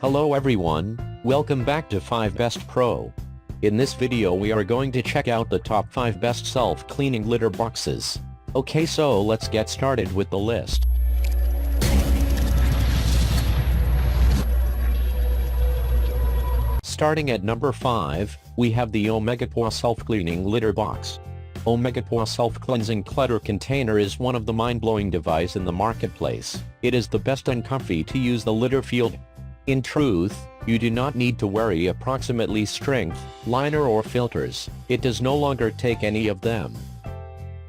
Hello everyone, welcome back to 5 Best Pro. In this video we are going to check out the top 5 best self-cleaning litter boxes. Okay, so let's get started with the list. Starting at number 5, we have the Omegap self-cleaning litter box. Omegap self-cleansing clutter container is one of the mind-blowing devices in the marketplace. It is the best and comfy to use the litter field. In truth, you do not need to worry approximately strength, liner or filters. It does no longer take any of them.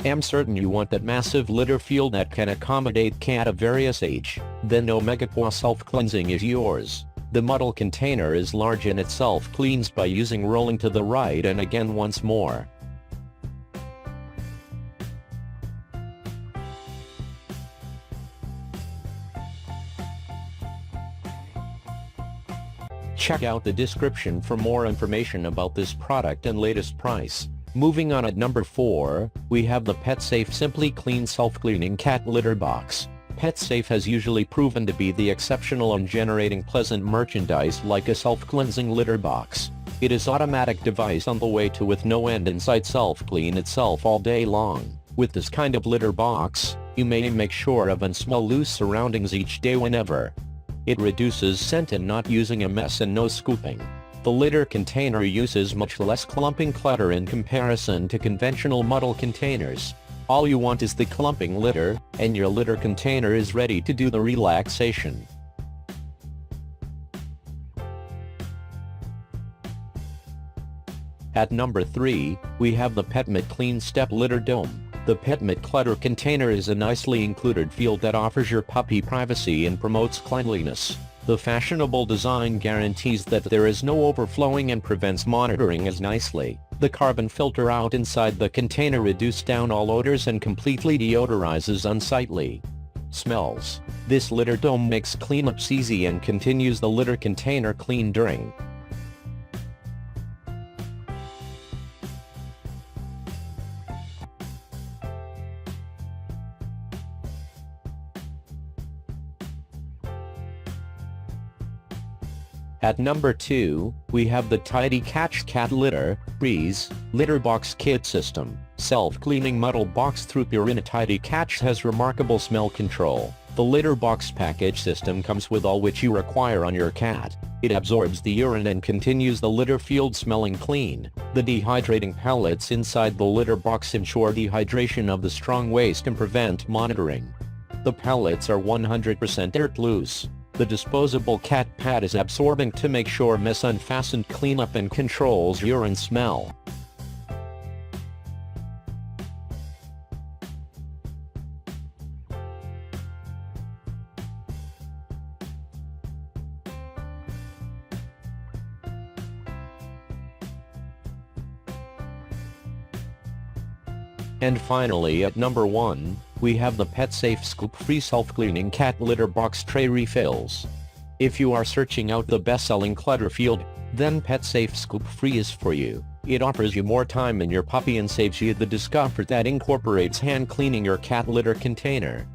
Am certain you want that massive litter field that can accommodate cat of various age, then Omegap self-cleansing is yours. The muddle container is large and it self-cleans by using rolling to the right and again once more. Check out the description for more information about this product and latest price. Moving on at number 4, we have the PetSafe Simply Clean Self-Cleaning Cat Litter Box. PetSafe has usually proven to be the exceptional in generating pleasant merchandise like a self-cleansing litter box. It is automatic device on the way to with no end in sight self-clean itself all day long. With this kind of litter box, you may make sure of and smell loose surroundings each day whenever. It reduces scent and not using a mess and no scooping. The litter container uses much less clumping clutter in comparison to conventional muddle containers. All you want is the clumping litter, and your litter container is ready to do the relaxation. At number 3, we have the Petmate Clean Step Litter Dome. The Petmate clutter container is a nicely included field that offers your puppy privacy and promotes cleanliness. The fashionable design guarantees that there is no overflowing and prevents monitoring as nicely. The carbon filter out inside the container reduces down all odors and completely deodorizes unsightly smells. This litter dome makes cleanups easy and continues the litter container clean during. At number 2, we have the Tidy Catch Cat Litter Breeze Litter Box Kit System. Self-cleaning muddle box through Purina Tidy Catch has remarkable smell control. The litter box package system comes with all which you require on your cat. It absorbs the urine and continues the litter field smelling clean. The dehydrating pellets inside the litter box ensure dehydration of the strong waste and prevent monitoring. The pellets are 100% air loose. The disposable cat pad is absorbent to make sure mess unfastened cleanup and controls urine smell. And finally at number 1, we have the PetSafe ScoopFree Self-Cleaning Cat Litter Box Tray Refills. If you are searching out the best-selling clutter field, then PetSafe ScoopFree is for you. It offers you more time in your puppy and saves you the discomfort that incorporates hand cleaning your cat litter container.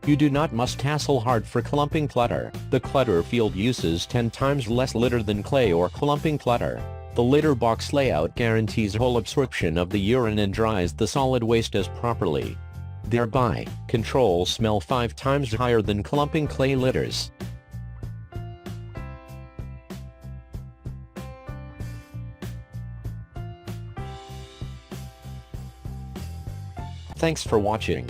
You do not must hassle hard for clumping clutter. The clutter field uses 10 times less litter than clay or clumping clutter. The litter box layout guarantees whole absorption of the urine and dries the solid waste as properly. Thereby, controls smell 5 times higher than clumping clay litters. Thanks for watching.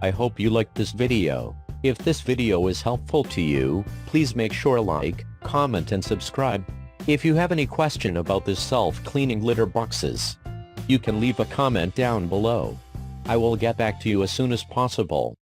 I hope you liked this video. If this video is helpful to you, please make sure like, comment and subscribe. If you have any question about this self-cleaning litter boxes, you can leave a comment down below. I will get back to you as soon as possible.